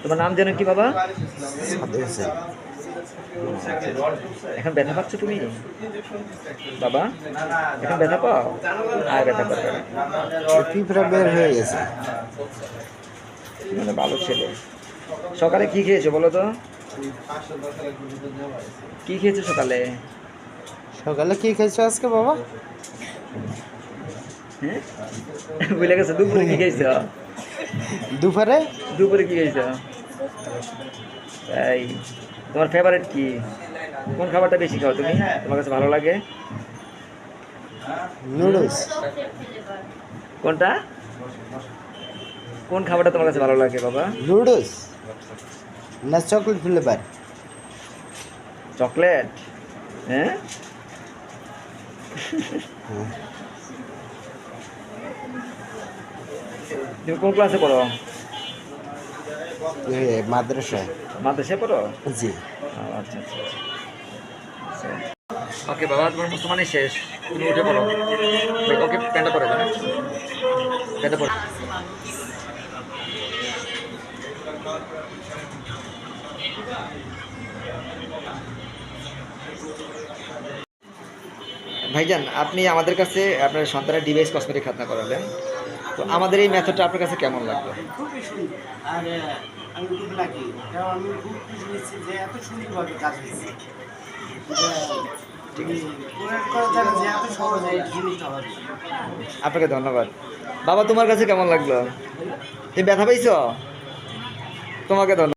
তোমার নাম যেন কি বাবা? সাদেক হোসেন। এখন ব্যথা পাচ্ছ তুমি বাবা? এখন ব্যথা পাও? আর ব্যথা পাবে না। পিঁপড়া বের হয়ে গেছে। মানে ভালো ছেলে। সকালে কি খেয়েছো বলো তো? কি খেয়েছো সকালে? সকালে কি খাইছো আজকে বাবা? হ্যাঁ, ভুলে গেছো? দুপুরে কি খাইছো? দুপুরে দুপুরে কি খাইছো? তাই? তোমার ফেভারিট কি? কোন খাবারটা বেশি খাও তুমি? তোমার কাছে ভালো লাগে? নুডলস। কোনটা? কোন খাবারটা তোমার কাছে ভালো লাগে বাবা? নুডলস না চকলেট ফ্লেভার? চকলেট? হ্যাঁ, তুমি কোন ক্লাসে পড়ো? মাদ্রাসায়। মাদ্রাসায় পড়ো? জি। আচ্ছা আচ্ছা আচ্ছা। ওকে বাবা, তোমার মুসলমানই শেষ, তুমি উঠে পড়ো। ওকে, প্যান্টটা পরে যাও, প্যান্টটা পরে। ভাইজান, আপনি আমাদের কাছে আপনার সন্তানের ডিভাইস কসমেটিক খাতনা করালেন, তো আমাদের এই মেথডটা আপনার কাছে কেমন লাগলো? খুবই সুন্দর। আর আমি খুব লাকি, কারণ আমি খুব খুশি হয়েছি যে এত সুন্দরভাবে কাজ হয়েছে। প্রয়োগ করা যাবে যে এত সহজে এই জিনিসটা হবে। আপনাকে ধন্যবাদ। বাবা, তোমার কাছে কেমন লাগলো? তুমি ব্যথা পাইছো? তোমাকে ধন্যবাদ।